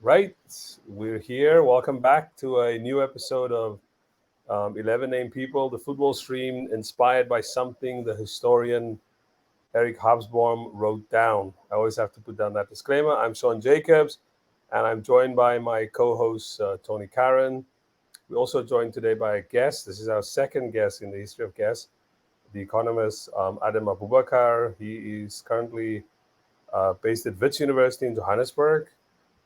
Right, we're here. Welcome back to a new episode of 11 Named People, the football stream inspired by something the historian Eric Hobsbawm wrote down. I always have to put down that disclaimer. I'm Sean Jacobs, and I'm joined by my co host, Tony Karen. We're also joined today by a guest. This is our second guest in the history of guests, the economist Adam Abubakar. He is currently based at Wits University in Johannesburg,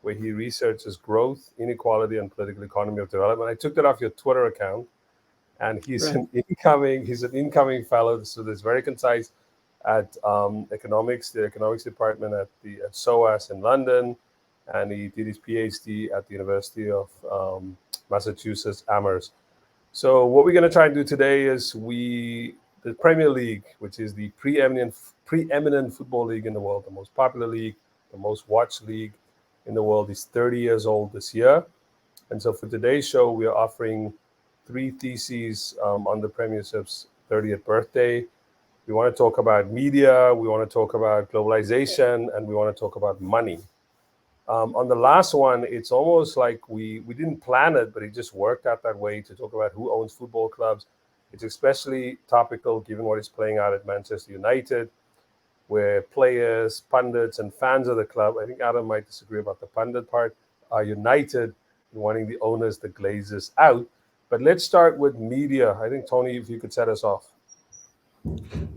where he researches growth, inequality, and political economy of development. I took that off your Twitter account, and Right. he's an incoming fellow, so that's very concise at economics, the economics department at SOAS in London, and he did his PhD at the University of Massachusetts Amherst. So what we're going to try and do today is the Premier League, which is the preeminent football league in the world, the most popular league, the most watched league in the world, is 30 years old this year. And so for today's show, we are offering three theses on the Premiership's 30th birthday. We want to talk about media, we want to talk about globalization, and we want to talk about money. On the last one, it's almost like we didn't plan it, but it just worked out that way to talk about who owns football clubs. It's especially topical given what is playing out at Manchester United, where players, pundits, and fans of the club, I think Adam might disagree about the pundit part, are united in wanting the owners, the Glazers, out. But let's start with media. I think, Tony, if you could set us off.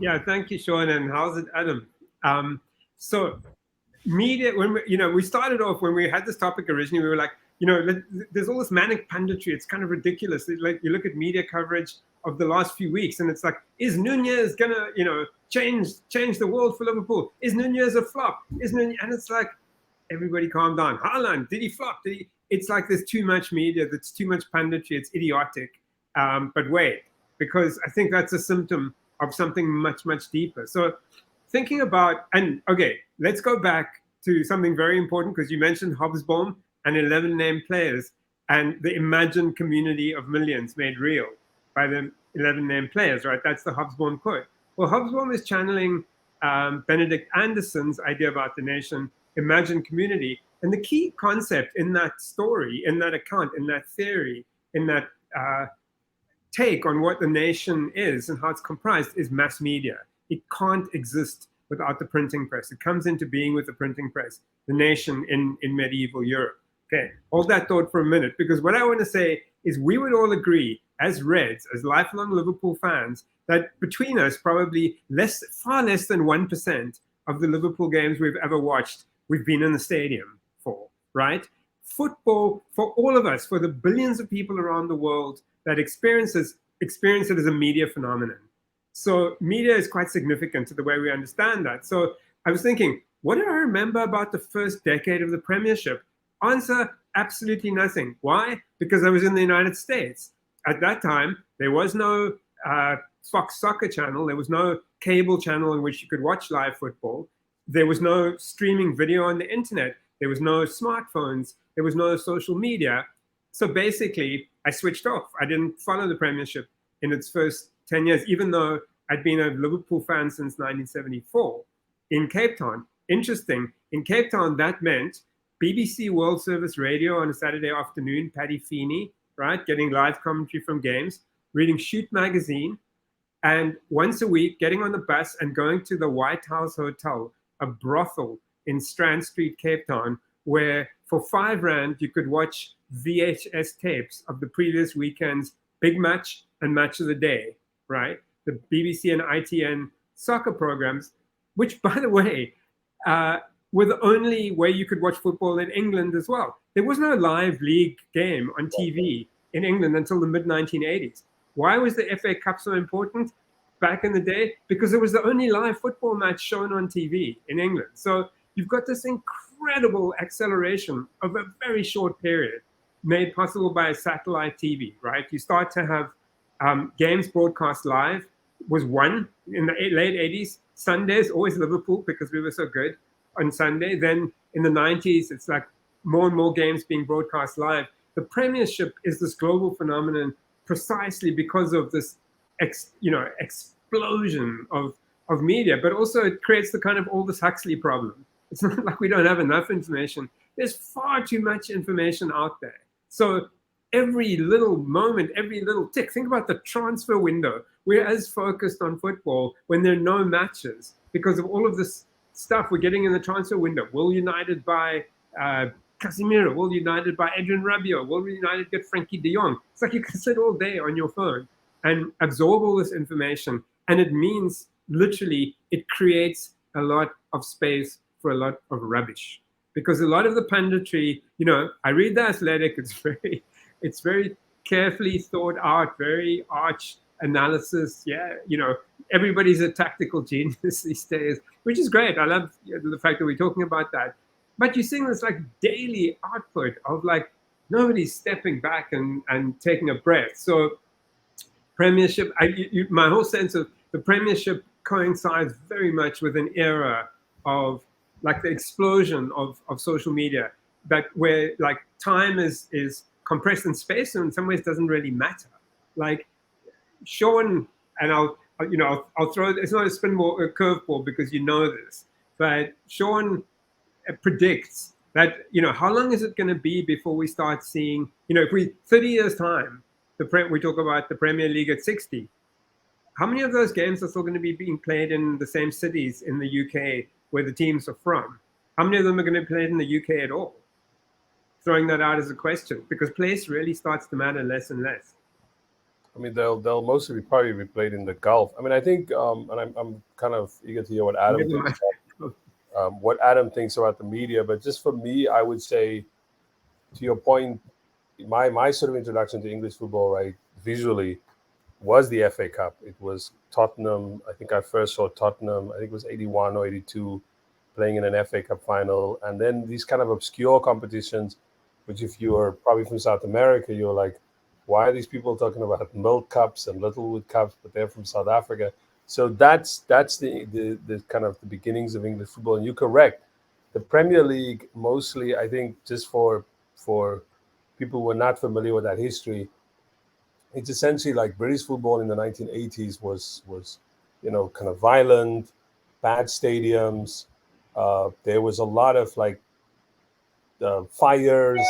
Yeah, thank you, Sean. And how's it, Adam? So media, when we started off when we had this topic originally, we were like, there's all this manic punditry. It's kind of ridiculous. Like you look at media coverage of the last few weeks, and it's like, is Nunez gonna, change the world for Liverpool? Is Nunez a flop? And it's like, everybody calm down. Haaland, did he flop? It's like there's too much media. There's too much punditry. It's idiotic. But wait, because I think that's a symptom of something much, much deeper. So thinking about, and okay, let's go back to something very important, because you mentioned Hobsbawm and 11 named players and the imagined community of millions made real by the 11 named players, right? That's the Hobsbawm quote. Well, Hobsbawm is channeling Benedict Anderson's idea about the nation, imagined community. And the key concept in that story, in that account, in that theory, in that take on what the nation is and how it's comprised is mass media. It can't exist without the printing press. It comes into being with the printing press, the nation in medieval Europe. Okay, hold that thought for a minute, because what I want to say is we would all agree as Reds, as lifelong Liverpool fans, that between us, probably far less than 1% of the Liverpool games we've ever watched, we've been in the stadium for, right? Football, for all of us, for the billions of people around the world that experience it as a media phenomenon. So media is quite significant to the way we understand that. So I was thinking, what do I remember about the first decade of the Premiership? Answer, absolutely nothing. Why? Because I was in the United States. At that time, there was no Fox Soccer channel. There was no cable channel in which you could watch live football. There was no streaming video on the internet. There was no smartphones. There was no social media. So basically, I switched off. I didn't follow the Premiership in its first 10 years, even though I'd been a Liverpool fan since 1974 in Cape Town. Interesting, in Cape Town, that meant BBC World Service Radio on a Saturday afternoon, Paddy Feeney, right, getting live commentary from games, reading Shoot magazine, and once a week getting on the bus and going to the White House Hotel, a brothel in Strand Street, Cape Town, where for R5 you could watch VHS tapes of the previous weekend's big match and match of the day, right? The BBC and ITN soccer programs, which, by the way, were the only way you could watch football in England as well. There was no live league game on TV in England until the mid-1980s. Why was the FA Cup so important back in the day? Because it was the only live football match shown on TV in England. So you've got this incredible acceleration of a very short period made possible by a satellite TV, right? You start to have games broadcast live. Was one in the late 80s. Sundays, always Liverpool because we were so good on Sunday. Then in the 90s, it's like more and more games being broadcast live. The Premiership is this global phenomenon precisely because of this explosion of media, but also it creates the kind of Aldous Huxley problem. It's not like we don't have enough information. There's far too much information out there. So every little moment, every little tick, think about the transfer window. We're as focused on football when there are no matches because of all of this stuff we're getting in the transfer window. Will United buy Casemiro? Will United buy Adrian Rabiot? Will United get Frankie de Jong? It's like you can sit all day on your phone and absorb all this information. And it means literally it creates a lot of space for a lot of rubbish. Because a lot of the punditry, I read the Athletic, it's very carefully thought out, very arch analysis. Yeah, everybody's a tactical genius these days, which is great. I love the fact that we're talking about that. But you're seeing this like daily output of like nobody's stepping back and taking a breath. So Premiership, my whole sense of the Premiership coincides very much with an era of like the explosion of social media, that where like time is compressed in space and in some ways doesn't really matter. Like Sean, and I'll throw, it's not a spin ball, a curveball because you know this, but Sean predicts that how long is it going to be before we start seeing, if we 30 years time, we talk about the Premier League at 60. How many of those games are still going to be being played in the same cities in the UK where the teams are from? How many of them are going to be played in the UK at all? Throwing that out as a question, because place really starts to matter less and less. I mean, they'll mostly probably be played in the Gulf. I mean, I think, and I'm kind of eager to hear what Adam thinks about the media. But just for me, I would say, to your point, my sort of introduction to English football, right, visually, was the FA Cup. It was Tottenham. I think I first saw Tottenham, I think it was 81 or 82, playing in an FA Cup final. And then these kind of obscure competitions, which if you're probably from South America, you're like, why are these people talking about milk cups and Littlewood cups, but they're from South Africa? So that's the kind of the beginnings of English football. And you're correct. The Premier League, mostly, I think, just for people who are not familiar with that history, it's essentially like British football in the 1980s was kind of violent, bad stadiums. There was a lot of like fires.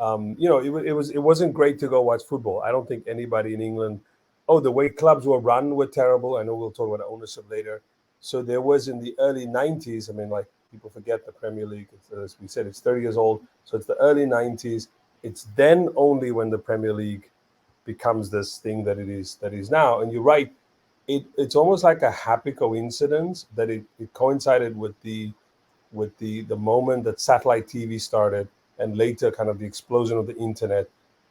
It wasn't great to go watch football. I don't think anybody in England. Oh, the way clubs were run were terrible. I know we'll talk about ownership later. So there was in the early 90s. I mean, like people forget the Premier League. As we said, it's 30 years old. So it's the early 90s. It's then only when the Premier League becomes this thing that it is now. And you're right. It's almost like a happy coincidence that it coincided with the moment that satellite TV started, and later kind of the explosion of the internet.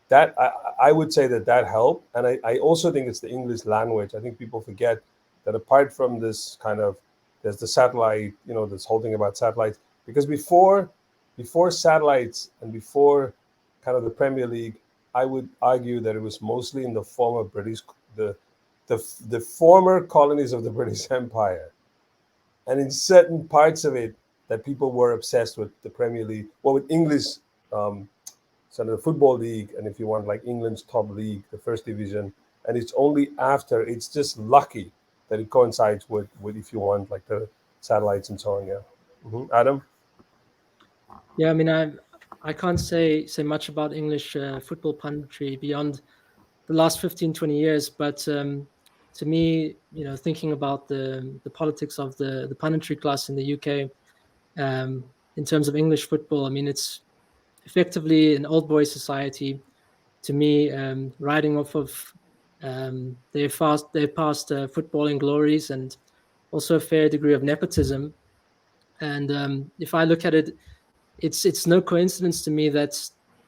That I would say that helped. And I also think it's the English language. I think people forget that apart from this kind of, there's the satellite, this whole thing about satellites, because before satellites and before kind of the Premier League, I would argue that it was mostly in the former British, the former colonies of the British Empire, and in certain parts of it, that people were obsessed with the Premier League, well, with English, sort of the Football League, and if you want, like England's top league, the First Division. And it's only after, it's just lucky that it coincides with if you want, like the satellites and so on. Yeah. Adam? Yeah, I mean, I can't say much about English football punditry beyond the last 15, 20 years, but to me, thinking about the politics of the punditry class in the UK, in terms of English football, I mean, it's effectively an old boy society to me, riding off of their past footballing glories, and also a fair degree of nepotism. And if I look at it, it's no coincidence to me that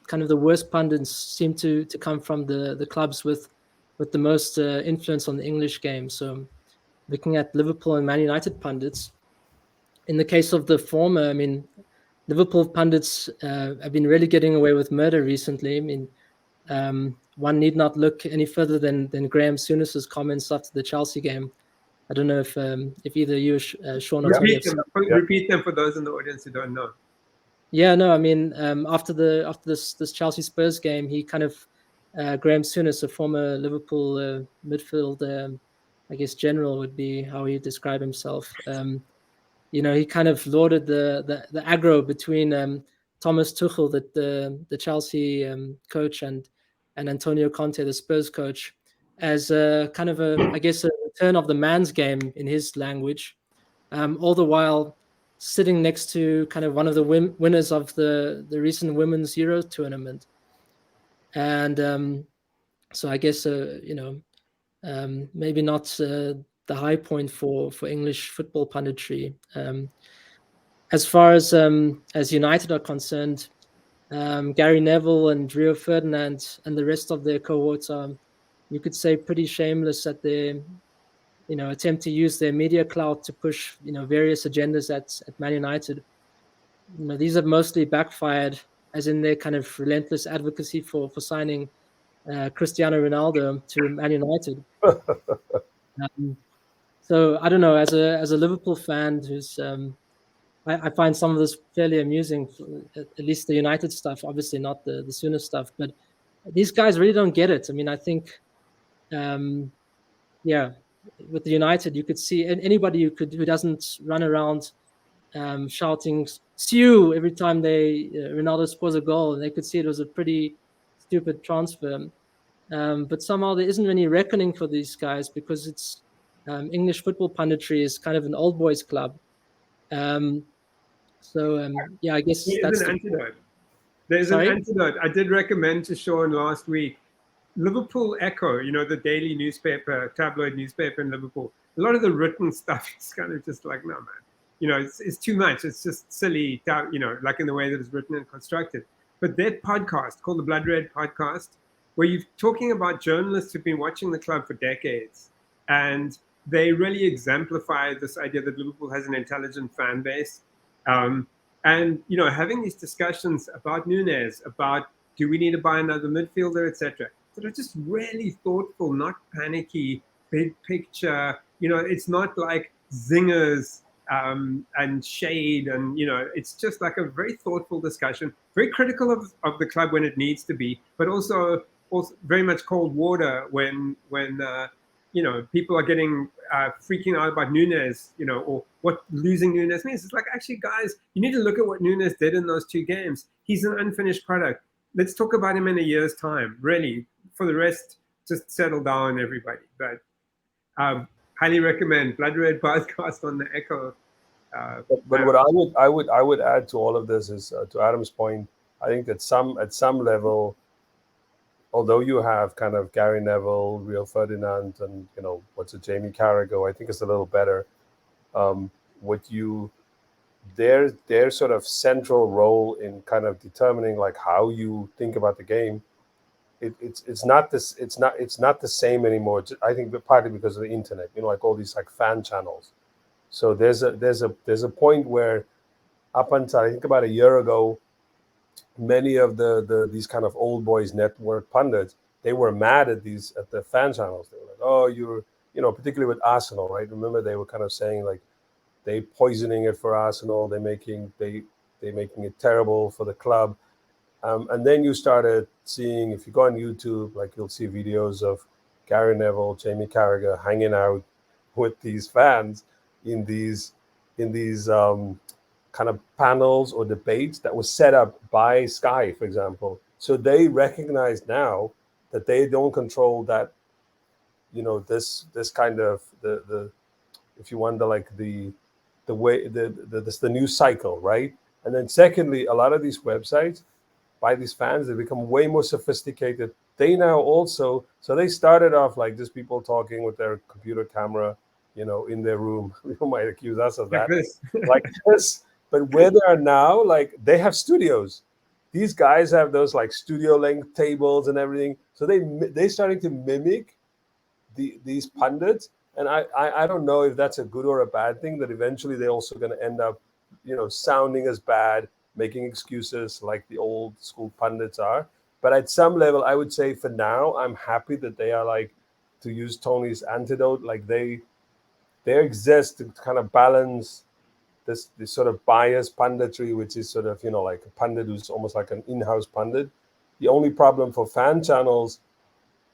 kind of the worst pundits seem to come from the clubs with the most influence on the English game. So looking at Liverpool and Man United pundits, in the case of the former, I mean, Liverpool pundits have been really getting away with murder recently. I mean, one need not look any further than Graham Souness's comments after the Chelsea game. I don't know if either you, Sean or Tony, repeat them for those in the audience who don't know. Yeah, no, I mean, after this Chelsea Spurs game, he kind of Graham Souness, a former Liverpool midfield, I guess general would be how he describe himself. he kind of lauded the aggro between Thomas Tuchel, the Chelsea coach, and Antonio Conte, the Spurs coach, as a kind of I guess, a return of the man's game in his language, all the while sitting next to kind of one of the winners of the recent Women's Euro tournament. And so I guess, maybe not the high point for English football punditry. As far as United are concerned, Gary Neville and Rio Ferdinand and the rest of their cohorts are, you could say, pretty shameless at their attempt to use their media clout to push various agendas at Man United. These have mostly backfired, as in their kind of relentless advocacy for signing Cristiano Ronaldo to Man United. Um, so I don't know, as a Liverpool fan, who's I find some of this fairly amusing, at least the United stuff, obviously not the Sooner stuff, but these guys really don't get it. I mean, I think, yeah, with the United, you could see anybody who doesn't run around shouting "Sue" every time Ronaldo scores a goal, and they could see it was a pretty stupid transfer. But somehow there isn't any reckoning for these guys, because it's English football punditry is kind of an old boys club. Yeah, I guess There is that's an the antidote. There's an sorry. antidote. I did recommend to Sean last week Liverpool Echo, the daily newspaper, tabloid newspaper in Liverpool. A lot of the written stuff is kind of just like, no, man. It's too much. It's just silly, like in the way that it's written and constructed. But that podcast called the Blood Red Podcast, where you're talking about journalists who've been watching the club for decades, and they really exemplify this idea that Liverpool has an intelligent fan base. And having these discussions about Nunes, about do we need to buy another midfielder, etc., that are just really thoughtful, not panicky, big picture. It's not like zingers and shade, and it's just like a very thoughtful discussion, very critical of the club when it needs to be, but also very much cold water when people are getting freaking out about Nunes, or what losing Nunes means. It's like, actually, guys, you need to look at what Nunes did in those 2 games. He's an unfinished product. Let's talk about him in a year's time. Really, for the rest, just settle down, everybody. But highly recommend Blood Red Podcast on the Echo. But what I would add to all of this is, to Adam's point, I think that at some level, although you have kind of Gary Neville, Rio Ferdinand, and Jamie Carragher, I think it's a little better. What you their sort of central role in kind of determining like how you think about the game, it's not the same anymore. I think partly because of the internet, like all these like fan channels. So there's a point where, up until I think about a year ago, many of these kind of old boys network pundits, they were mad at the fan channels. They were like, oh, you're particularly with Arsenal, right? Remember, they were kind of saying like they poisoning it for Arsenal, they making it terrible for the club. And then you started seeing, if you go on YouTube, like you'll see videos of Gary Neville, Jamie Carragher hanging out with these fans in these kind of panels or debates that was set up by Sky, for example. So they recognize now that they don't control that, this kind of the if you wonder, like the way the news cycle, right? And then secondly, a lot of these websites by these fans, they become way more sophisticated. They now also, so they started off like just people talking with their computer camera, in their room. You might accuse us of Like that, this. like this. But where they are now, like they have studios. These guys have those like studio length tables and everything. So they starting to mimic these pundits. And I don't know if that's a good or a bad thing, that eventually they're also going to end up, sounding as bad, making excuses like the old school pundits are. But at some level, I would say for now, I'm happy that they are, like, to use Tony's antidote, like they exist to kind of balance this sort of biased punditry, which is sort of, like a pundit who's almost like an in-house pundit. The only problem for fan channels,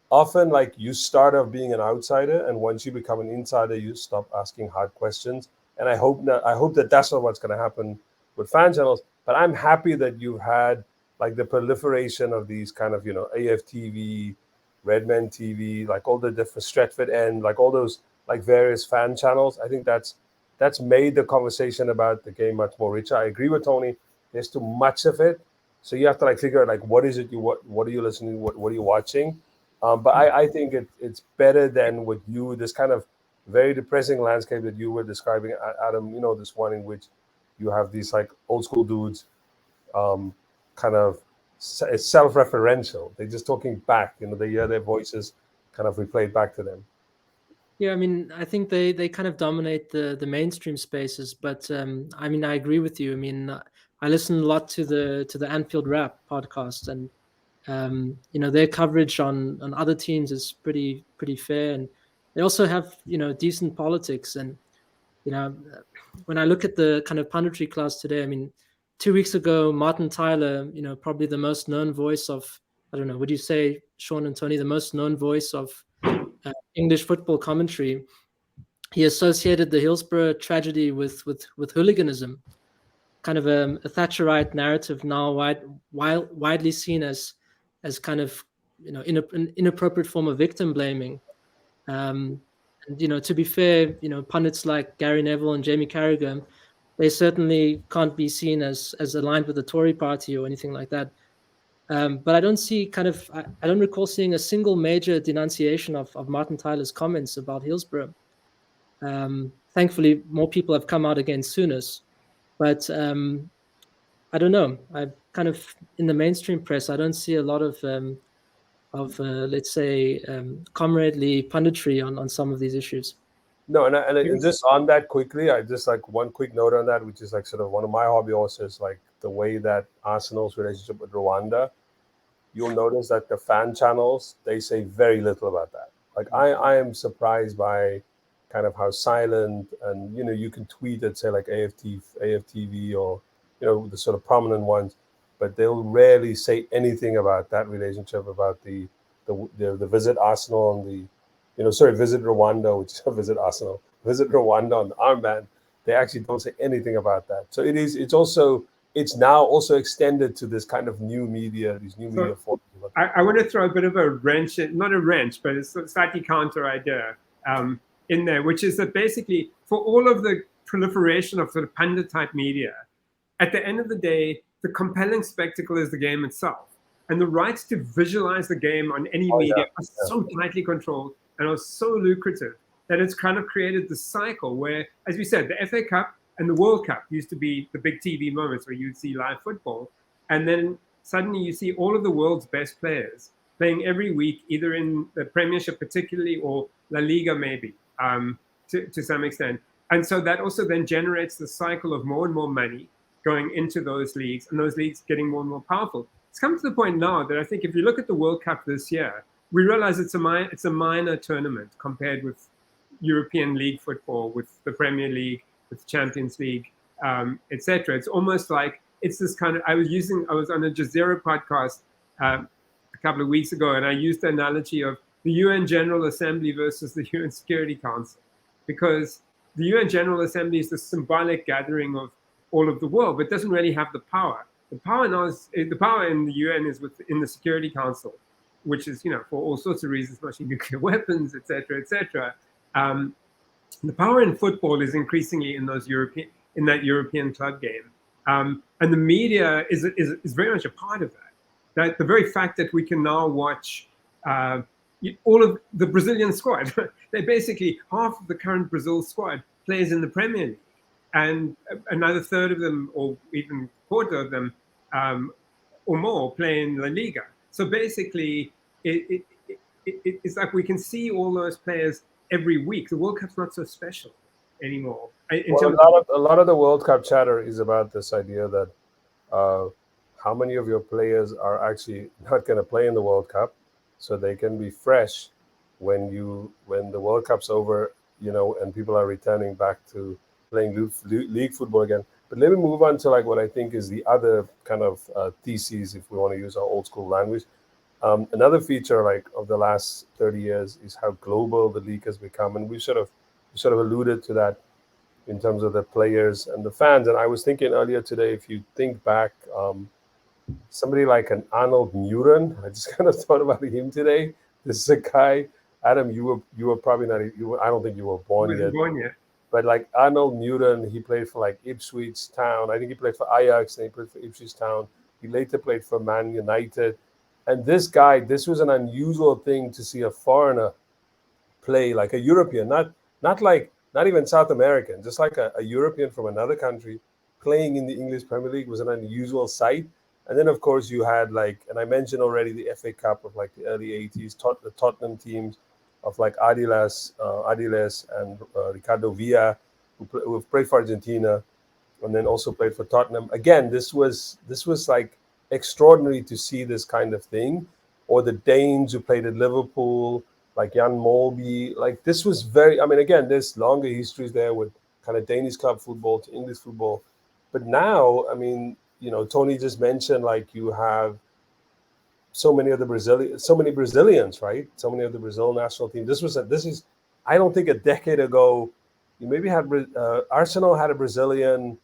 often, like, you start off being an outsider, and once you become an insider, you stop asking hard questions. and I hope that that's not what's going to happen with fan channels. But I'm happy that you've had like the proliferation of these kind of AFTV, Redmen TV, like all the different Stretford End, like all those like various fan channels. I think that's made the conversation about the game much more richer. I agree with Tony. There's too much of it, so you have to like figure out like what is it what are you listening, what are you watching. But I think it's better than what you this kind of very depressing landscape that you were describing, Adam. This one in which you have these like old school dudes, um, kind of it's self-referential. They're just talking back. They hear their voices kind of replayed back to them. Yeah, I mean, I think they kind of dominate the mainstream spaces, but I mean, I agree with you. I mean, I listen a lot to the Anfield Rap podcast, and their coverage on other teams is pretty fair, and they also have decent politics. And when I look at the kind of punditry class today, I mean, 2 weeks ago, Martin Tyler, probably the most known voice of, I don't know, would you say, Sean and Tony, the most known voice of English football commentary? He associated the Hillsborough tragedy with hooliganism, kind of a Thatcherite narrative now widely seen as kind of an inappropriate form of victim blaming. And to be fair, pundits like Gary Neville and Jamie Carragher, they certainly can't be seen as aligned with the Tory party or anything like that. But I don't see I don't recall seeing a single major denunciation of Martin Tyler's comments about Hillsborough. Thankfully, more people have come out against Souness, but I don't know. I kind of in the mainstream press, I don't see a lot of let's say comradely punditry on some of these issues. No, and just on that quickly, I just like one quick note on that, which is like sort of one of my hobby horses, like the way that Arsenal's relationship with Rwanda. You'll notice that the fan channels, they say very little about that. Like I am surprised by kind of how silent, and you can tweet at say like AFTV, or the sort of prominent ones, but they'll rarely say anything about that relationship, about the visit Arsenal and the visit Rwanda, which is visit Arsenal, visit Rwanda on the armband. They actually don't say anything about that. So it's now also extended to this kind of new media, these new media forms. I want to throw a bit of a wrench, not a wrench, but it's a slightly counter idea in there, which is that basically for all of the proliferation of sort of pundit type media, at the end of the day, the compelling spectacle is the game itself. And the rights to visualize the game on any media are so tightly controlled and are so lucrative that it's kind of created this cycle where, as we said, the FA Cup and the World Cup used to be the big TV moments where you'd see live football. And then suddenly you see all of the world's best players playing every week, either in the Premiership particularly or La Liga maybe, to some extent. And so that also then generates the cycle of more and more money going into those leagues, and those leagues getting more and more powerful. It's come to the point now that I think if you look at the World Cup this year, we realize it's a minor tournament compared with European League football, with the Premier League, with the Champions League, etc. It's almost like it's this kind of. I was on a Jazeera podcast a couple of weeks ago, and I used the analogy of the UN General Assembly versus the UN Security Council, because the UN General Assembly is the symbolic gathering of all of the world, but doesn't really have the power. The power in the UN is within the Security Council, which is, for all sorts of reasons, especially nuclear weapons, etc., etc. The power in football is increasingly in that European club game, and the media is very much a part of that. That the very fact that we can now watch all of the Brazilian squad, they basically half of the current Brazil squad plays in the Premier League, and another third of them, or even quarter of them, or more, play in La Liga. So basically, it's like we can see all those players every week. The World Cup's not so special anymore. A lot of the World Cup chatter is about this idea that how many of your players are actually not going to play in the World Cup, so they can be fresh when the World Cup's over, and people are returning back to playing league football again. But let me move on to like what I think is the other kind of theses, if we want to use our old school language. Another feature like of the last 30 years is how global the league has become, and we sort of alluded to that in terms of the players and the fans. And I was thinking earlier today, if you think back, somebody like an Arnold Newton, I just kind of thought about him today. This is a guy, Adam. You were probably not. I don't think you were He born wasn't yet. born yet. But like Arnold Newton, he played for like Ipswich Town. I think he played for Ajax, and he played for Ipswich Town. He later played for Man United. And this guy, this was an unusual thing to see a foreigner play, like a European, not even South American, just like a European from another country playing in the English Premier League was an unusual sight. And then of course you had like, and I mentioned already the FA Cup of like the early '80s, the Tottenham teams of like Adiles and Ricardo Villa, who played for Argentina and then also played for Tottenham. Again, this was like extraordinary to see this kind of thing. Or the Danes who played at Liverpool, like Jan Molby. Like this was very. I mean, again, there's longer histories there with kind of Danish club football to English football, but now, I mean, Tony just mentioned like you have so many Brazilians, right? So many of the Brazil national team. This is, I don't think a decade ago, you maybe had Arsenal had a Brazilian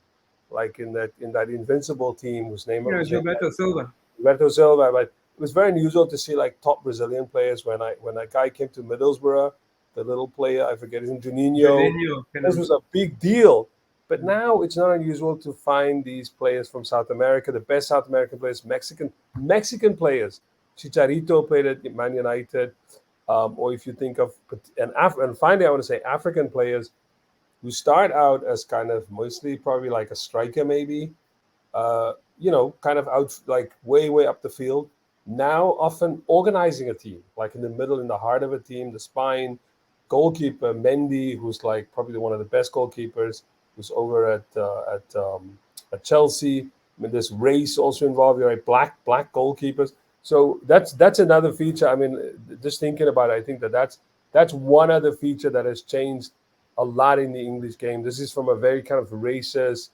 like in that invincible team whose name Yeah, was named Gilberto Silva. Roberto Silva. But it was very unusual to see like top Brazilian players when that guy came to Middlesbrough, the little player, I forget his name, Juninho. Juninho, This can was a big deal. But now it's not unusual to find these players from South America, the best South American players, Mexican players. Chicharito played at Man United, or if you think of and finally, I want to say African players who start out as kind of mostly probably like a striker, maybe, kind of out like way up the field. Now, often organizing a team, like in the middle, in the heart of a team, the spine, goalkeeper Mendy, who's like probably one of the best goalkeepers, who's over at Chelsea. I mean, there's race also involved. Right, black goalkeepers. So that's another feature. I mean, just thinking about it, I think that's one other feature that has changed a lot in the English game. This is from a very kind of racist,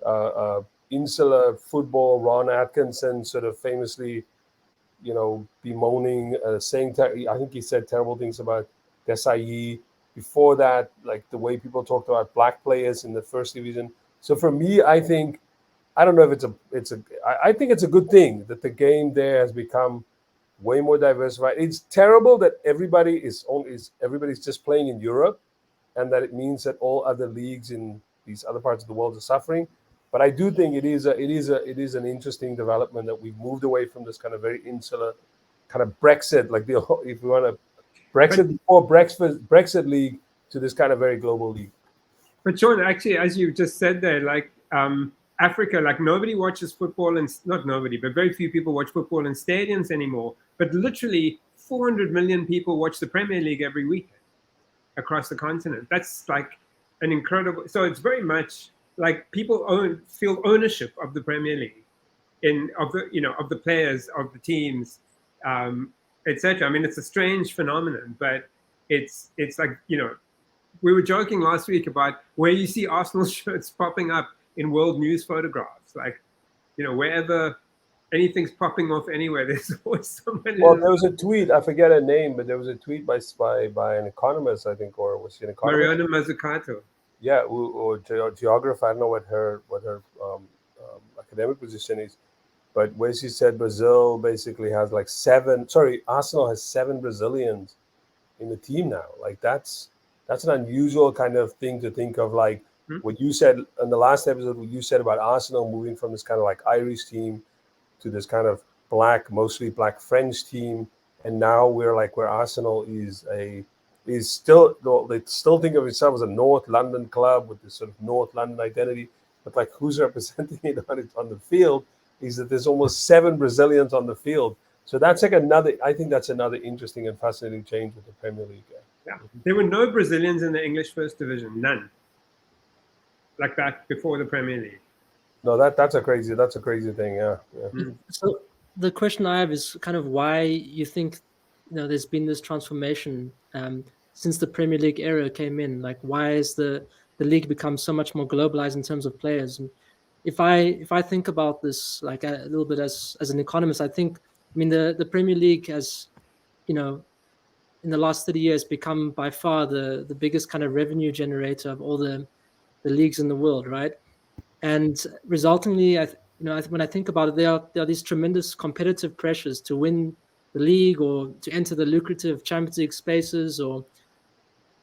uh, uh, insular football. Ron Atkinson sort of famously, bemoaning, saying, I think he said terrible things about Desai. Before that, like the way people talked about black players in the first division. So for me, I think, I don't know if I think it's a good thing that the game there has become way more diversified. It's terrible that everybody's just playing in Europe, and that it means that all other leagues in these other parts of the world are suffering. But I do think it is an interesting development that we've moved away from this kind of very insular kind of Brexit, like the if we want to but Brexit before Brexit league to this kind of very global league. but Sean, actually, as you just said there, like Africa, like nobody watches football, and not nobody, but very few people watch football in stadiums anymore. But literally, 400 million people watch the Premier League every week across the continent. That's like an incredible. So it's very much like people feel ownership of the Premier League, of the players, of the teams, etc. I mean, it's a strange phenomenon, but it's like we were joking last week about where you see Arsenal shirts popping up in world news photographs, like wherever anything's popping off anywhere, there's always somebody. Well, there was a tweet. I forget her name, but there was a tweet by an economist, I think, or was she an economist? Mariana Mazzucato. Yeah, or geographer. I don't know what her academic position is, but where she said Brazil basically has like seven. Sorry, Arsenal has seven Brazilians in the team now. Like that's an unusual kind of thing to think of. Like Hmm? what you said in the last episode, what you said about Arsenal moving from this kind of like Irish team to this kind of mostly black French team, and now we're like where Arsenal is still, they still think of itself as a North London club with this sort of North London identity, but like who's representing it on the field is that there's almost seven Brazilians on the field. So that's like I think that's another interesting and fascinating change with the Premier League. Yeah, there were no Brazilians in the English First Division, none like that before the Premier League. No, that's a crazy thing. Yeah, yeah. Mm. So the question I have is kind of why you think there's been this transformation since the Premier League era came in. Like, why is the league become so much more globalized in terms of players? And if I think about this like a little bit as an economist, I mean the Premier League has you know in the last 30 years become by far the biggest kind of revenue generator of all the the leagues in the world, right? And resultingly, when I think about it, there are these tremendous competitive pressures to win the league or to enter the lucrative Champions League spaces, or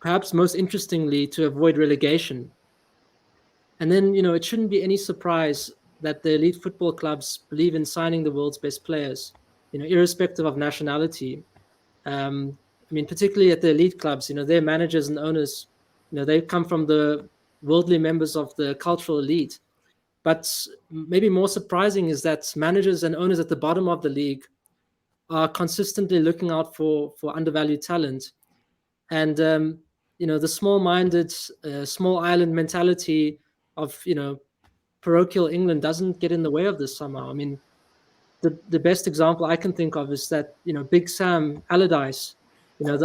perhaps most interestingly, to avoid relegation. And then, it shouldn't be any surprise that the elite football clubs believe in signing the world's best players, irrespective of nationality. I mean, particularly at the elite clubs, their managers and owners, they come from the worldly members of the cultural elite. But maybe more surprising is that managers and owners at the bottom of the league are consistently looking out for undervalued talent. And the small-minded, small island mentality of parochial England doesn't get in the way of this somehow. I mean, the best example I can think of is that Big Sam Allardyce, the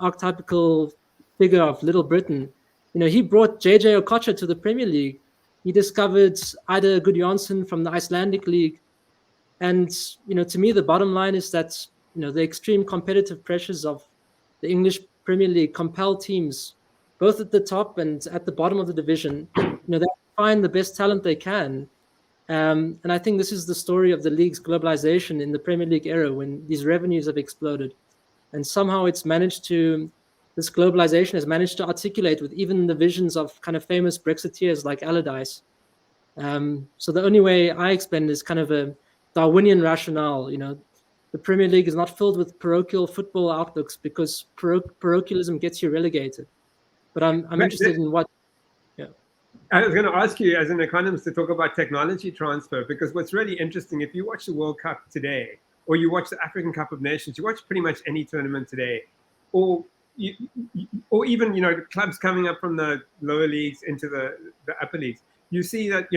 archetypical figure of Little Britain. He brought JJ Okocha to the Premier League. He discovered Ida Gudjohnsen from the Icelandic League. And to me, the bottom line is that the extreme competitive pressures of the English Premier League compel teams, both at the top and at the bottom of the division, they find the best talent they can. And I think this is the story of the league's globalization in the Premier League era, when these revenues have exploded. And somehow this globalization has managed to articulate with even the visions of kind of famous Brexiteers like Allardyce. So the only way I explain it is kind of a Darwinian rationale. The Premier League is not filled with parochial football outlooks because parochialism gets you relegated. But I'm interested in what. Yeah. I was going to ask you, as an economist, to talk about technology transfer, because what's really interesting, if you watch the World Cup today, or you watch the African Cup of Nations, you watch pretty much any tournament today, or even clubs coming up from the lower leagues into the upper leagues, you see that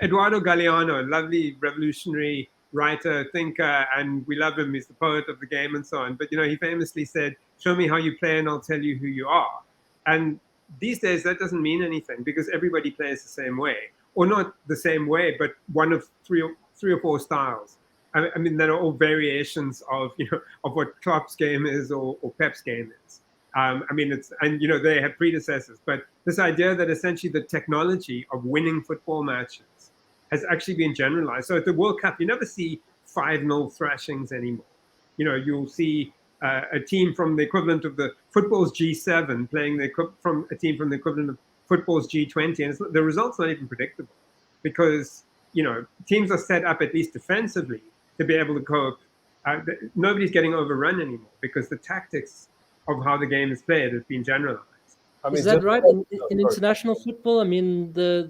Eduardo Galeano, a lovely revolutionary writer, thinker, and we love him. He's the poet of the game and so on. But he famously said, "Show me how you play, and I'll tell you who you are." And these days, that doesn't mean anything because everybody plays the same way, or not the same way, but one of three or four styles. I mean, that are all variations of of what Klopp's game is or Pep's game is. I mean, they have predecessors, but this idea that essentially the technology of winning football matches has actually been generalized. So at the World Cup, you never see 5-0 thrashings anymore. You'll see a team from the equivalent of the football's G7 playing from a team from the equivalent of football's G20, and the result's not even predictable because teams are set up at least defensively to be able to cope. Nobody's getting overrun anymore because the tactics of how the game is played has been generalized. I mean, Is that right? In international football, I mean, the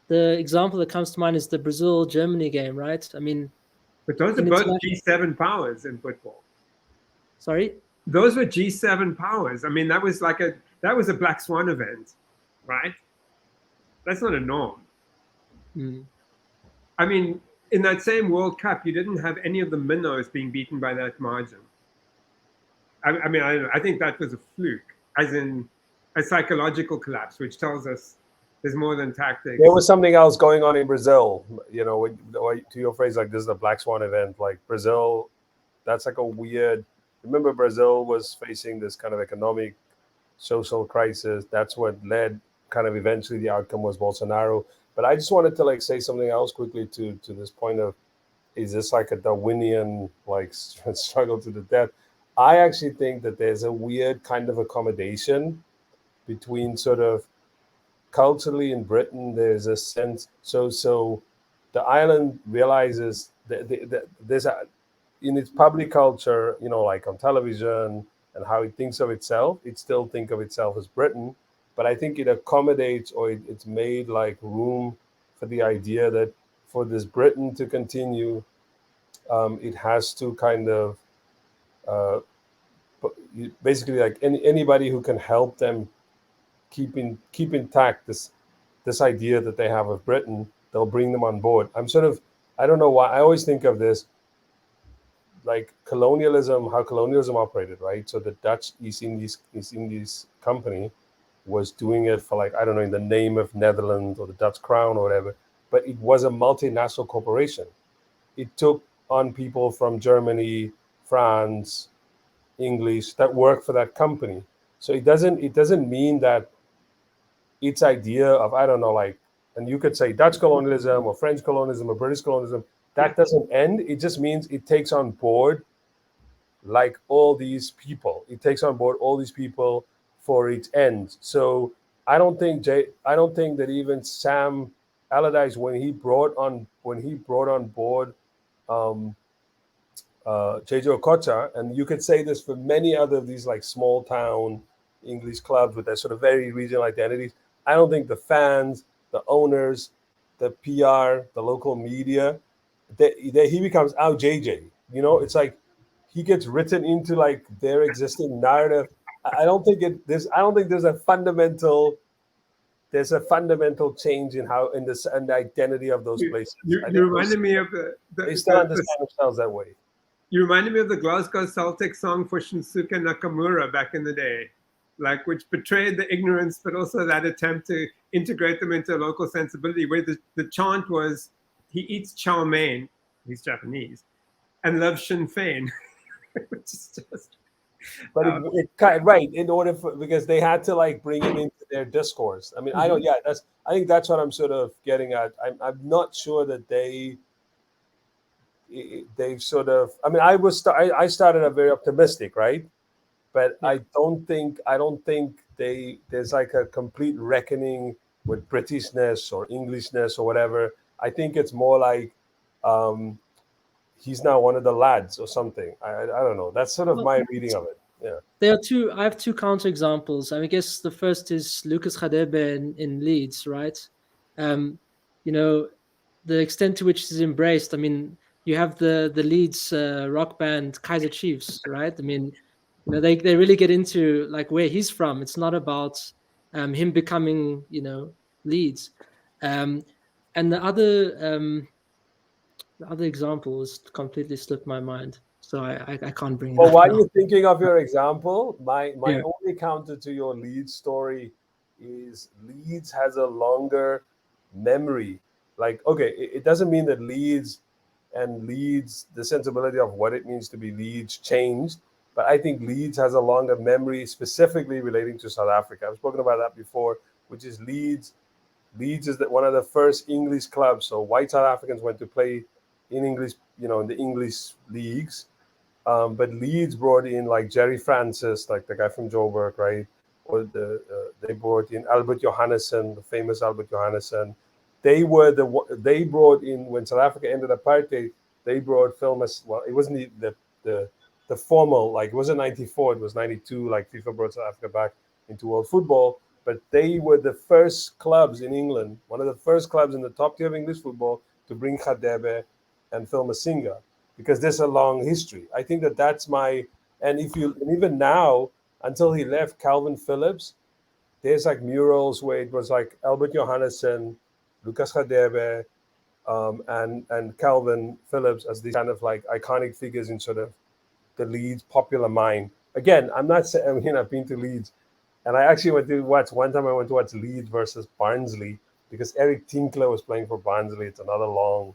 example that comes to mind is the Brazil-Germany game, right? I mean, but those are both G7 powers in football. Sorry? Those were G7 powers. I mean, that was a black swan event, right? That's not a norm. Mm. I mean, in that same World Cup, you didn't have any of the minnows being beaten by that margin. I mean, I think that was a fluke, as in a psychological collapse, which tells us there's more than tactics. There was something else going on in Brazil. To your phrase, like this is a black swan event. Like Brazil, that's like a weird. Remember, Brazil was facing this kind of economic, social crisis. That's what led. Kind of eventually, the outcome was Bolsonaro. But I just wanted to say something else quickly to this point of, is this like a Darwinian struggle to the death? I actually think that there's a weird kind of accommodation between sort of culturally in Britain. There's a sense so the island realizes that there's in its public culture, like on television and how it thinks of itself, it still think of itself as Britain. But I think it accommodates, or it's made room for the idea that for this Britain to continue, it has to kind of basically anybody who can help them keep intact this idea that they have of Britain, they'll bring them on board. I don't know why I always think of this like colonialism, how colonialism operated, right? So the Dutch East Indies Company was doing it for I don't know, in the name of Netherlands or the Dutch crown or whatever, but it was a multinational corporation. It took on people from Germany, France, English that work for that company. So it doesn't mean that its idea of, I don't know, like, and you could say Dutch colonialism or French colonialism or British colonialism, Yeah. that doesn't end. It just means it takes on board like all these people. It takes on board all these people for its end. So I don't think that even Sam Allardyce, when he brought on board um, JJ Okocha, and you could say this for many other of these like small town English clubs with their sort of very regional identities. I don't think the fans, the owners, the PR, the local media, he becomes out JJ. You know, it's like he gets written into like their existing narrative. I don't think it. I don't think there's a fundamental change in how in this and the identity of those places. I You think reminded me of the, they the, still the, the understand themselves that way. you reminded me of the Glasgow Celtic song for Shinsuke Nakamura back in the day, like which betrayed the ignorance, but also that attempt to integrate them into local sensibility, where the chant was, he eats chow mein, he's Japanese, and loves Sinn Fein, which is just, But uh, right in order for because they had to like bring him into their discourse. I mean, I don't. mhm. Yeah, that's. I think that's what I'm sort of getting at. I'm not sure that they've sort of. I mean, I started a very optimistic, right? But Yeah. I don't think there's like a complete reckoning with Britishness or Englishness or whatever. I think it's more like um, he's now one of the lads or something. I don't know. That's sort of Well, my reading of it. Yeah. there are two. I have two counter examples. I guess the first is Lucas Radebe in Leeds, right? Um, you know, the extent to which it's embraced. I mean, you have the Leeds rock band Kaiser Chiefs, right? I mean, they really get into like where he's from. It's not about him becoming Leeds. Um, and the other example has completely slipped my mind, so I can't bring it Well, up while now. you're thinking of your example, my Yeah. only counter to your Leeds story is Leeds has a longer memory. Like, okay, it doesn't mean that Leeds, the sensibility of what it means to be Leeds changed, but I think Leeds has a longer memory specifically relating to South Africa. I've spoken about that before, which is Leeds. Leeds is one of the first English clubs. So white South Africans went to play in English, in the English leagues, but Leeds brought in like Jerry Francis, like the guy from Joburg, right? Or they brought in Albert Johannesson, the famous Albert Johannesson. They brought in when South Africa ended apartheid. They brought film as well. It wasn't the formal, like it wasn't '94. It was '92. Like FIFA brought South Africa back into world football. But they were the first clubs in England, one of the first clubs in the top tier of English football to bring Khadebe and Phil Masinga, because there's a long history. I think that that's my, and even now, until he left, Calvin Phillips, there's like murals where it was like Albert Johannesson, Lucas Radebe, and Calvin Phillips as these kind of like iconic figures in sort of the Leeds popular mind. Again, I'm not saying, I mean, I've been to Leeds, and I actually went to watch, one time I went to watch Leeds versus Barnsley because Eric Tinkler was playing for Barnsley. It's another long,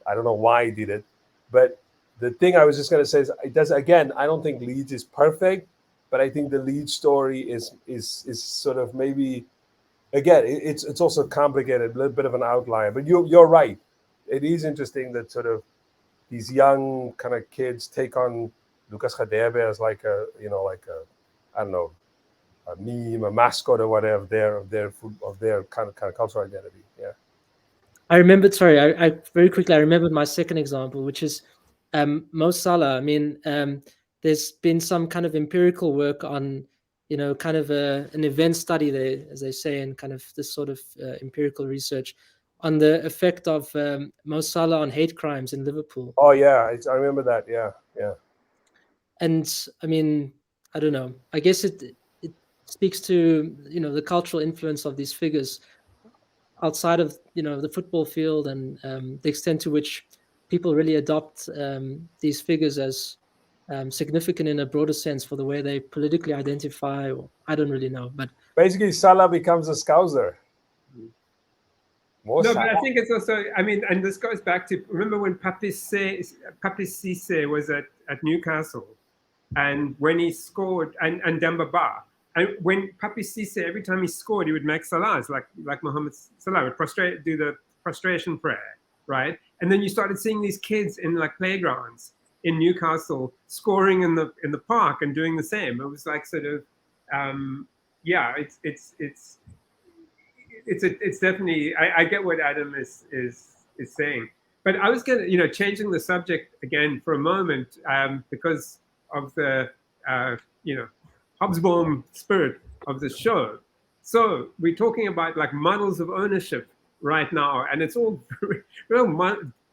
I don't know why he did it. But the thing I was just going to say is, it does, again, I don't think Leeds is perfect, but I think the Leeds story is sort of maybe, again, it's also complicated, a little bit of an outlier. But you're right. It is interesting that sort of these young kind of kids take on Lucas Radebe as like a, like a, I don't know, a meme, a mascot or whatever of their kind of cultural identity. Yeah. I remembered. Sorry, I very quickly I remembered my second example, which is Mo Salah. I mean, there's been some kind of empirical work on, kind of an event study there, as they say, and kind of this sort of empirical research on the effect of Mo Salah on hate crimes in Liverpool. Oh yeah, I remember that. Yeah, yeah. And I mean, I don't know. I guess it speaks to the cultural influence of these figures outside of the football field, and the extent to which people really adopt these figures as significant in a broader sense for the way they politically identify. Or I don't really know, but Basically, Salah becomes a Scouser. More No, but I Salah. think it's also, I mean, and this goes back to, remember when Papi Cisse was at Newcastle, and when he scored, and Demba Ba, And when Papi Cisse, every time he scored, he would make salahs like Mohammed Salah would do the prostration prayer, right? And then you started seeing these kids in like playgrounds in Newcastle scoring in the park and doing the same. It was like sort of, yeah, it's definitely I get what Adam is saying, but I was gonna changing the subject again for a moment because of the uh, you know Hobsbawm spirit of the show. So we're talking about like models of ownership right now, and it's all real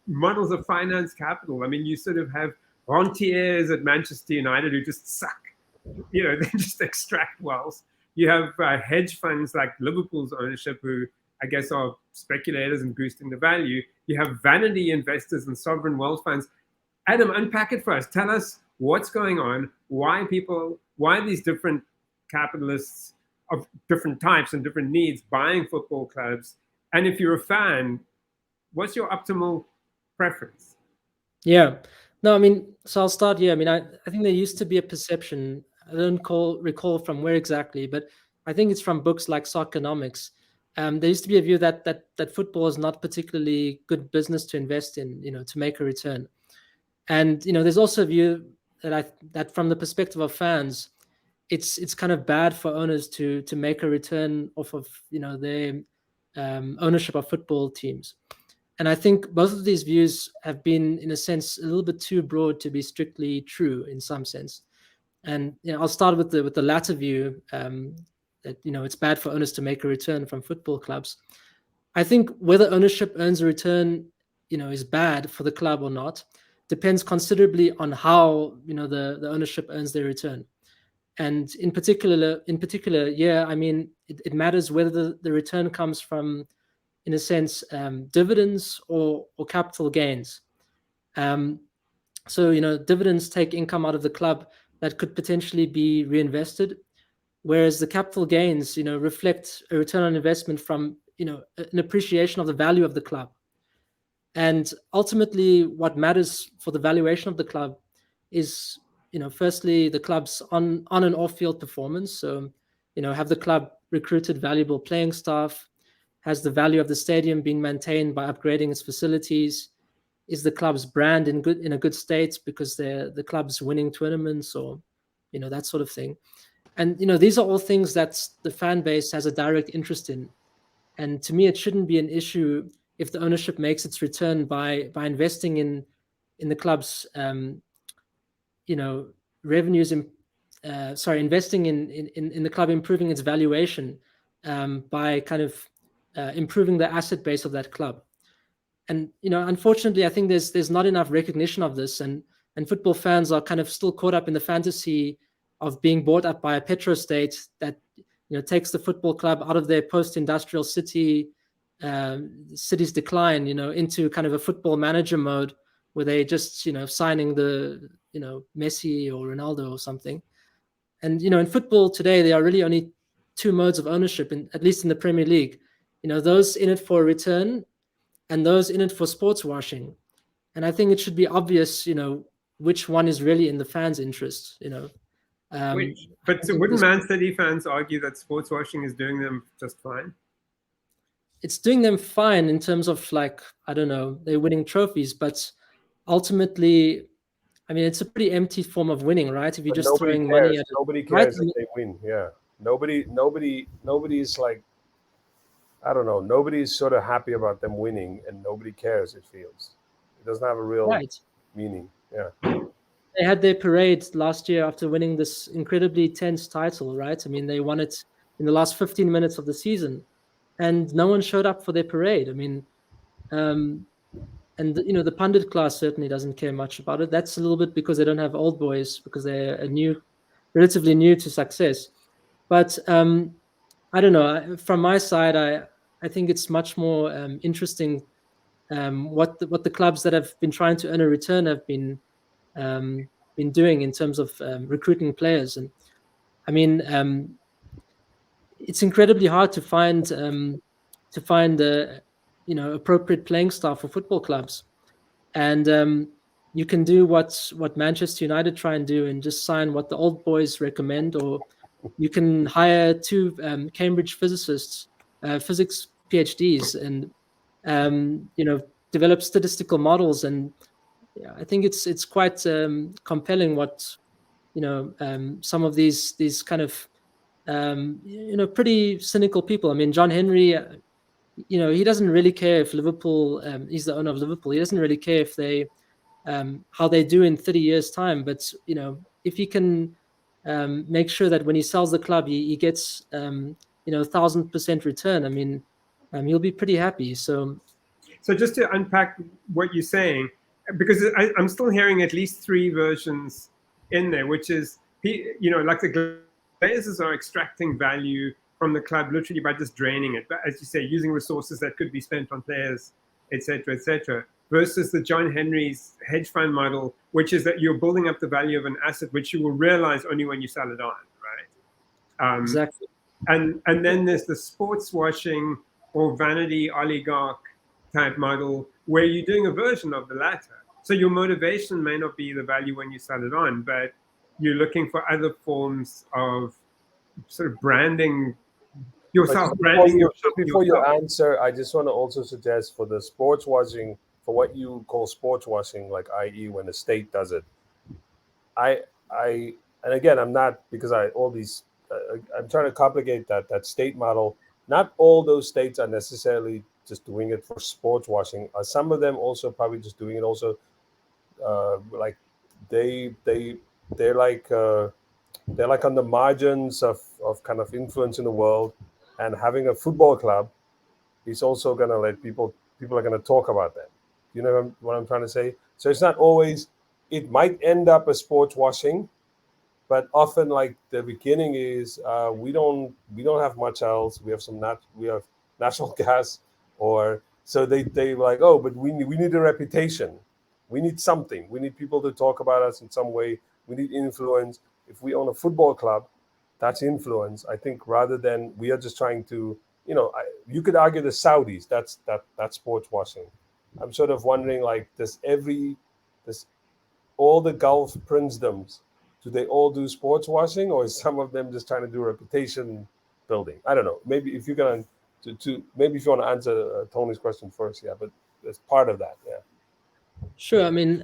models of finance capital. I mean, you sort of have rentiers at Manchester United who just suck. They just extract wealth. You have hedge funds like Liverpool's ownership, who I guess are speculators and boosting the value. You have vanity investors and sovereign wealth funds. Adam, unpack it for us. Tell us what's going on, why these different capitalists of different types and different needs buying football clubs, and if you're a fan, what's your optimal preference? Yeah. No, I mean, so I'll start here. I mean, I think there used to be a perception. I don't recall from where exactly, but I think it's from books like Soccernomics. There used to be a view that football is not particularly good business to invest in, to make a return. And there's also a view that from the perspective of fans, it's kind of bad for owners to make a return off of their ownership of football teams. And I think both of these views have been, in a sense, a little bit too broad to be strictly true in some sense. And I'll start with the latter view, that it's bad for owners to make a return from football clubs. I think whether ownership earns a return, is bad for the club or not, depends considerably on how the ownership earns their return. And in particular, yeah, I mean, it matters whether the return comes from, in a sense, dividends or capital gains. So dividends take income out of the club that could potentially be reinvested, whereas the capital gains reflect a return on investment from an appreciation of the value of the club. And ultimately, what matters for the valuation of the club is firstly the club's on and off field performance. So have the club recruited valuable playing staff? Has the value of the stadium been maintained by upgrading its facilities? Is the club's brand in a good state because the club's winning tournaments, or that sort of thing? And these are all things that the fan base has a direct interest in. And to me, it shouldn't be an issue if the ownership makes its return by investing in the club's revenues, investing in the club, improving its valuation by kind of improving the asset base of that club. And unfortunately, I think there's not enough recognition of this, and football fans are kind of still caught up in the fantasy of being bought up by a petrostate that takes the football club out of their post-industrial city's decline, into kind of a football manager mode where they just signing the Messi or Ronaldo or something. And in football today, there are really only two modes of ownership, at least in the Premier League. Those in it for a return and those in it for sports washing. And I think it should be obvious, which one is really in the fans' interest. But wouldn't Man City fans argue that sports washing is doing them just fine? It's doing them fine in terms of, like, I don't know, they're winning trophies, but ultimately, I mean, it's a pretty empty form of winning, right? If you're just throwing money at it. Nobody Right? cares if they win. Yeah. Nobody's like, I don't know. Nobody's sort of happy about them winning, and nobody cares. It feels it doesn't have a real Right. meaning. Yeah. They had their parade last year after winning this incredibly tense title, right? I mean, they won it in the last 15 minutes of the season, and no one showed up for their parade. I mean, and the pundit class certainly doesn't care much about it. That's a little bit because they don't have old boys, because they're relatively new to success. But I don't know. From my side, I think it's much more interesting what the clubs that have been trying to earn a return have been doing in terms of recruiting players. And I mean, it's incredibly hard to find the appropriate playing staff for football clubs. And you can do what Manchester United try and do, and just sign what the old boys recommend, or you can hire two Cambridge physicists, physics PhDs, and develop statistical models. And yeah, I think it's quite compelling what some of these kind of pretty cynical people. I mean, John Henry, he doesn't really care if Liverpool. He's the owner of Liverpool. He doesn't really care if they how they do in 30 years' time. But if he can make sure that when he sells the club, he gets 1,000% return. I mean, he'll be pretty happy. So just to unpack what you're saying, because I'm still hearing at least three versions in there, which is, like the Glazers are extracting value from the club literally by just draining it, but as you say, using resources that could be spent on players, etc., versus the John Henry's hedge fund model, which is that you're building up the value of an asset, which you will realize only when you sell it on, right? Exactly. And then there's the sports washing or vanity oligarch type model where you're doing a version of the latter. So your motivation may not be the value when you sell it on, but you're looking for other forms of sort of branding yourself, Before you answer, I just want to also suggest for the sports washing, for what you call sports washing, like i.e. when the state does it, I and again, I'm not, because I'm trying to complicate that state model. Not all those states are necessarily just doing it for sports washing. Some of them also probably just doing it also, like they they they're like they're like on the margins of kind of influence in the world, and having a football club is also going to let people are going to talk about that. You know what I'm trying to say? So it's not always. It might end up as sports washing, but often like the beginning is we don't have much else. We have we have natural gas, or so they like, oh, but we need a reputation. We need something. We need people to talk about us in some way. We need influence. If we own a football club, that's influence. I think rather than we are just trying to, you could argue the Saudis. That's sports washing. I'm sort of wondering, like, does all the Gulf princedoms, do they all do sports washing, or is some of them just trying to do reputation building? I don't know. Maybe if you're gonna maybe if you want to answer Tony's question first, yeah. But that's part of that, yeah. Sure. I mean,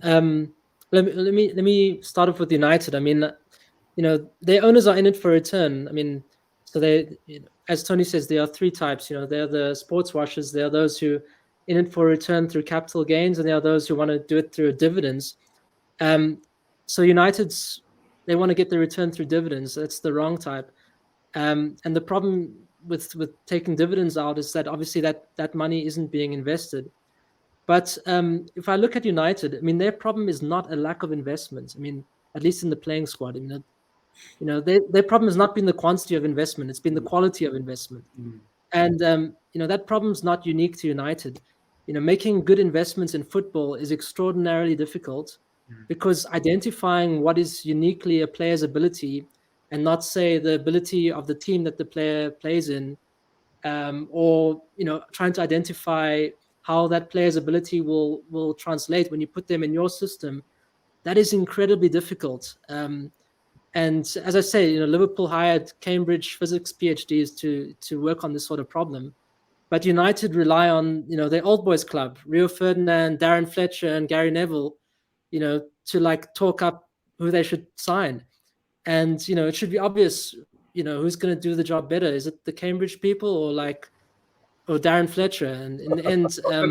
let me start off with United. I mean, their owners are in it for return. I mean, so as Tony says, there are three types. They're the sports washers. There are those who in it for return through capital gains, and there are those who want to do it through dividends. So United's, they want to get the return through dividends. That's the wrong type. And the problem with taking dividends out is that obviously that money isn't being invested. But if I look at United, I mean, their problem is not a lack of investment. I mean, at least in the playing squad, I mean, their problem has not been the quantity of investment; it's been the quality of investment. And that problem's not unique to United. Making good investments in football is extraordinarily difficult because identifying what is uniquely a player's ability and not say the ability of the team that the player plays in, or trying to identify how that player's ability will translate when you put them in your system, that is incredibly difficult. And as I say, Liverpool hired Cambridge physics PhDs to work on this sort of problem. But United rely on their old boys club, Rio Ferdinand, Darren Fletcher, and Gary Neville, to like talk up who they should sign. And it should be obvious, who's going to do the job better. Is it the Cambridge people or Darren Fletcher? And in the end, I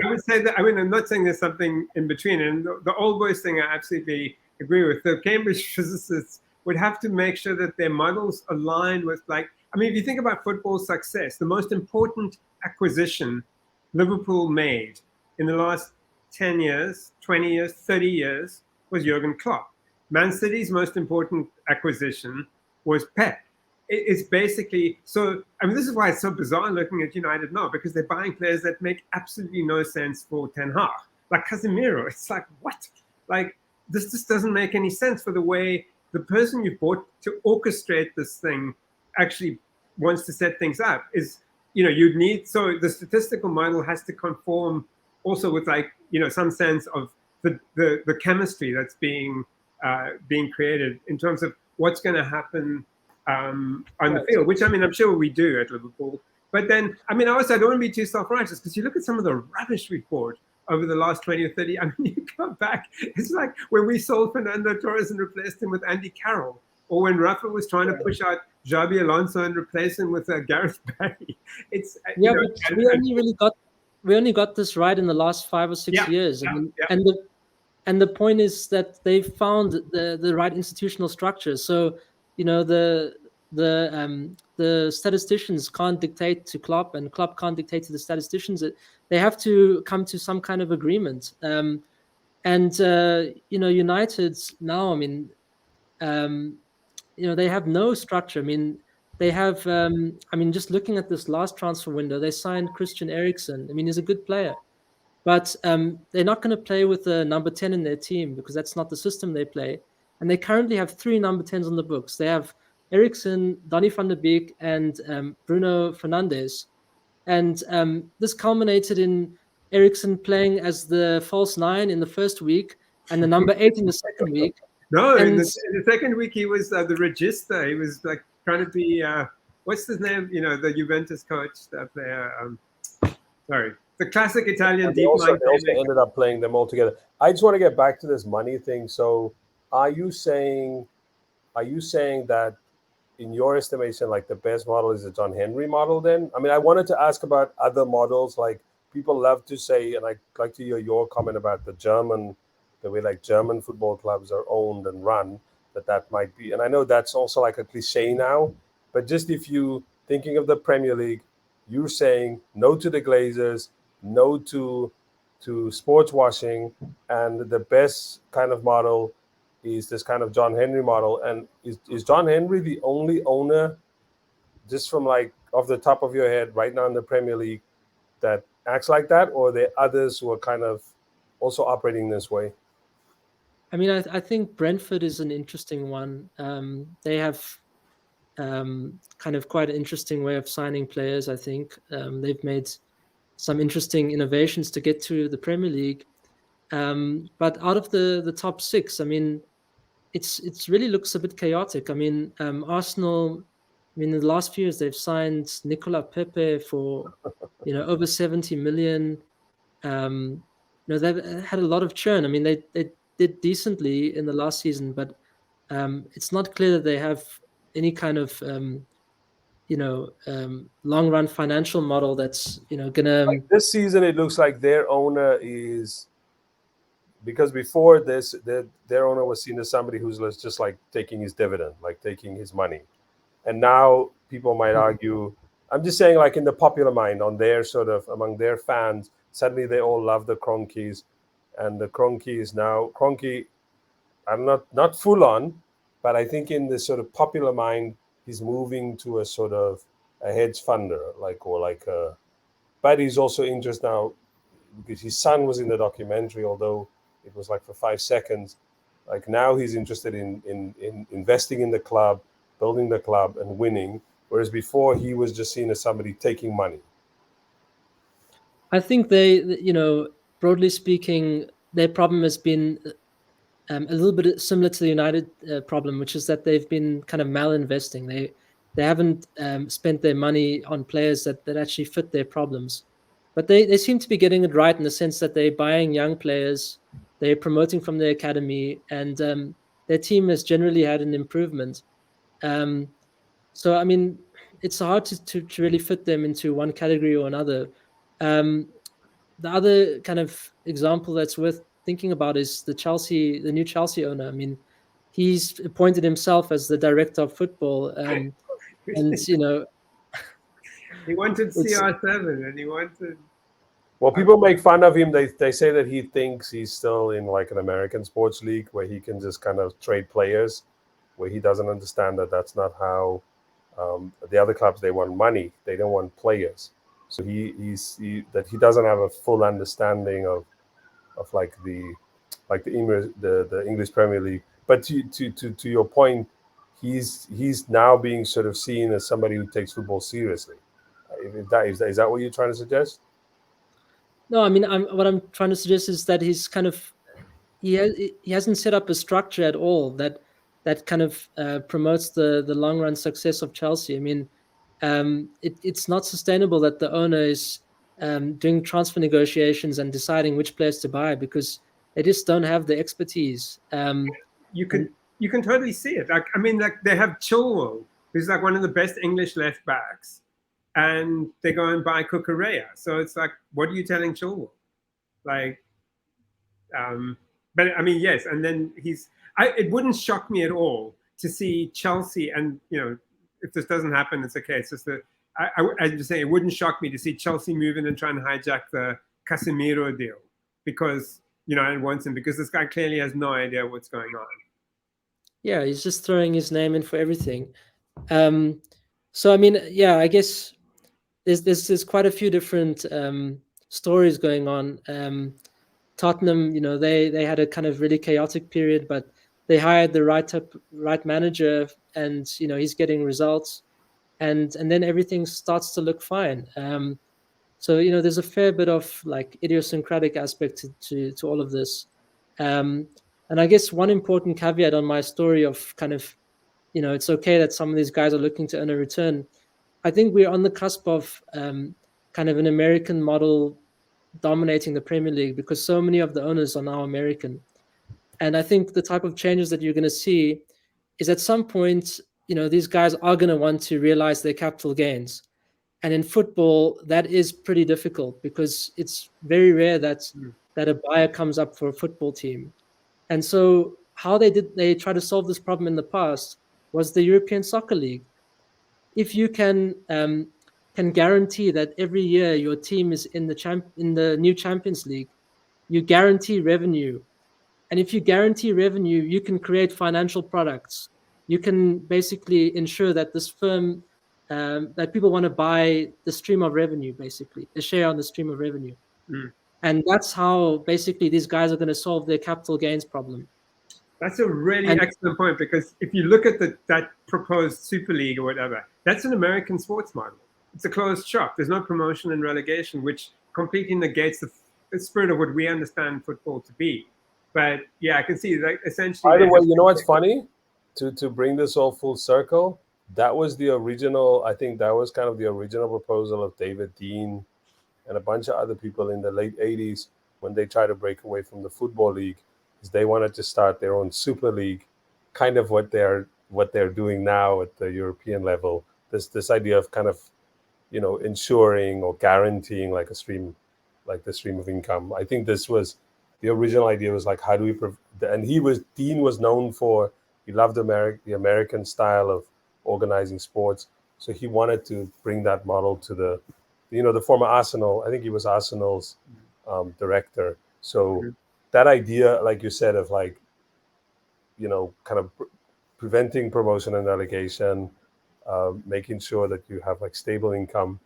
would say that. I mean, I'm not saying there's something in between. And the old boys thing, I absolutely agree with. The Cambridge physicists would have to make sure that their models align with, like, I mean, if you think about football success, the most important acquisition Liverpool made in the last 10 years, 20 years, 30 years was Jurgen Klopp. Man City's most important acquisition was Pep. It's basically, so, I mean, this is why it's so bizarre looking at United now, because they're buying players that make absolutely no sense for Ten Hag. Like Casemiro, it's like, what? Like, this just doesn't make any sense for the way the person you bought to orchestrate this thing actually wants to set things up. Is, you'd need, so the statistical model has to conform also with, like, some sense of the chemistry that's being created in terms of what's going to happen on the Right. field, which I mean, I'm sure we do at Liverpool. But then, I mean, also, I don't want to be too self-righteous because you look at some of the rubbish we fought over the last 20 or 30. I mean, you go back, it's like when we sold Fernando Torres and replaced him with Andy Carroll, or when Rafa was trying to push out Xabi Alonso and replace him with Gareth Barry. It's, Yeah, but we only got this right in the last 5 or 6 yeah, years. I yeah, mean, yeah. and the point is that they've found the right institutional structure. So the statisticians can't dictate to Klopp, and Klopp can't dictate to the statisticians. They have to come to some kind of agreement. And United now, I mean, um, they have no structure. I mean, they have. I mean, just looking at this last transfer window, they signed Christian Eriksen. I mean, he's a good player, but they're not going to play with a number 10 in their team because that's not the system they play. And they currently have three number 10s on the books. They have Eriksen, Donny van der Beek, and Bruno Fernandes. And this culminated in Eriksen playing as the false nine in the first week and the number 8 in the second week. No, And in the second week he was the regista. He was like trying to be what's his name? You know, the Juventus coach, that player. Sorry, the classic Italian And they deep also line they also playmaker. ended up playing them all together. I just want to get back to this money thing. So, are you saying are you saying that in your estimation, like the best model is the John Henry model? Then, I mean, I wanted to ask about other models. Like people love to say, and I like to hear your comment about the way like German football clubs are owned and run. That might be, and I know that's also like a cliche now. But just if you thinking of the Premier League, you're saying no to the Glazers, no to sports washing, and the best kind of model is this kind of John Henry model. And is John Henry the only owner, just from like off the top of your head right now in the Premier League, that acts like that, or are there others who are kind of also operating this way? I mean, I think Brentford is an interesting one. They have kind of quite an interesting way of signing players. I think they've made some interesting innovations to get to the Premier League. But out of the top six, I mean, it's really looks a bit chaotic. I mean, Arsenal. I mean, in the last few years, they've signed Nicola Pepe for over 70 million. They've had a lot of churn. I mean, they did decently in the last season, but it's not clear that they have any kind of long run financial model that's gonna. Like this season, it looks like their owner is, because before this, their owner was seen as somebody who's just like taking his dividend, like taking his money. And now people might argue, I'm just saying, like in the popular mind, on their sort of among their fans, suddenly they all love the Cronkies, and the Cronky is now Cronky. I'm not full on, but I think in this sort of popular mind, he's moving to a sort of a hedge funder, like or like a. But he's also interested now because his son was in the documentary, although it was like for 5 seconds. Like now he's interested in investing in the club, building the club, and winning. Whereas before he was just seen as somebody taking money. I think broadly speaking, their problem has been a little bit similar to the United problem, which is that they've been kind of malinvesting. They haven't spent their money on players that actually fit their problems. But they seem to be getting it right in the sense that they're buying young players, they're promoting from their academy, and their team has generally had an improvement. Um, so, I mean, it's hard to really fit them into one category or another. Um, the other kind of example that's worth thinking about is the new Chelsea owner. I mean, he's appointed himself as the director of football, and He wanted it's CR7 and he wanted. Well, people make fun of him. They say that he thinks he's still in like an American sports league where he can just kind of trade players, where he doesn't understand that that's not how the other clubs, they want money, they don't want players. So that he doesn't have a full understanding of like the English Premier League. But to your point, he's now being sort of seen as somebody who takes football seriously. If that is that what you're trying to suggest? no. I mean, what I'm trying to suggest is that he's kind of he hasn't set up a structure at all that that kind of promotes the long run success of Chelsea. I mean, it's not sustainable that the owner is doing transfer negotiations and deciding which players to buy, because they just don't have the expertise. You And could you can totally see it. Like I mean, like they have Chilwell, who's like one of the best English left backs, and they go and buy Cucurella. So it's like, what are you telling Chilwell? Like, um, but I mean, yes, and then it wouldn't shock me at all to see Chelsea, and if this doesn't happen, it's okay. It's just that I'm just saying it wouldn't shock me to see Chelsea move in and try and hijack the Casemiro deal because it wants him because this guy clearly has no idea what's going on. yeah, he's just throwing his name in for everything. So I mean, yeah, I guess there's quite a few different stories going on. Tottenham, they had a kind of really chaotic period, but they hired the right manager, and he's getting results, and then everything starts to look fine. So there's a fair bit of like idiosyncratic aspect to all of this, and I guess one important caveat on my story of kind of it's okay that some of these guys are looking to earn a return. I think we're on the cusp of kind of an American model dominating the Premier League, because so many of the owners are now American. And I think the type of changes that you're going to see is at some point, these guys are going to want to realize their capital gains. And in football, that is pretty difficult because it's very rare that a buyer comes up for a football team. And so how they try to solve this problem in the past was the European Soccer League. If you can guarantee that every year your team is in the new Champions League, you guarantee revenue. And if you guarantee revenue, you can create financial products. You can basically ensure that this firm that people want to buy the stream of revenue, basically a share on the stream of revenue. And that's how basically these guys are going to solve their capital gains problem. That's a really And excellent point, because if you look at that proposed Super League or whatever, that's an American sports model. It's a closed shop. There's no promotion and relegation, which completely negates the spirit of what we understand football to be. But yeah, I can see that essentially. By the way, you know what's funny? To bring this all full circle, that was the original. I think that was kind of the original proposal of David Dean and a bunch of other people in the late '80s when they tried to break away from the football league, is they wanted to start their own super league, kind of what they're doing now at the European level. This idea of kind of ensuring or guaranteeing like a stream, like the stream of income. I think this was the original idea, was like, how do we and Dean was known for, he loved the American style of organizing sports, so he wanted to bring that model to the former Arsenal. I think he was Arsenal's director. So that idea, like you said, of like kind of preventing promotion and relegation, making sure that you have like stable income.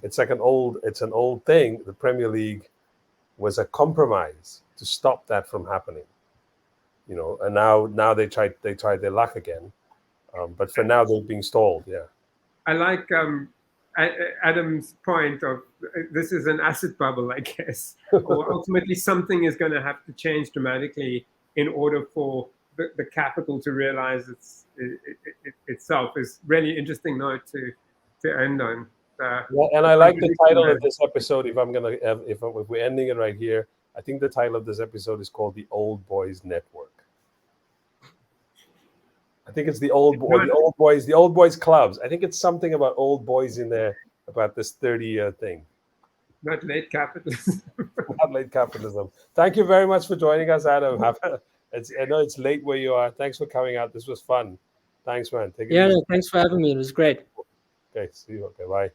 It's an old thing. The Premier League was a compromise to stop that from happening. And now they tried their luck again, but for now they're being stalled. Yeah. I like Adam's point of this is an asset bubble, I guess, or ultimately something is going to have to change dramatically in order for the capital to realize itself. Is really interesting note to end on. Yeah, and I like the title of this episode. If we're ending it right here, I think the title of this episode is called "The Old Boys Network." I think it's the old boys clubs. I think it's something about old boys in there, about this 30-year thing. Not late capitalism. Not late capitalism. Thank you very much for joining us, Adam. I know it's late where you are. Thanks for coming out. This was fun. Thanks, man. Take it easy. Thanks for having me. It was great. Okay, see you. Okay, bye.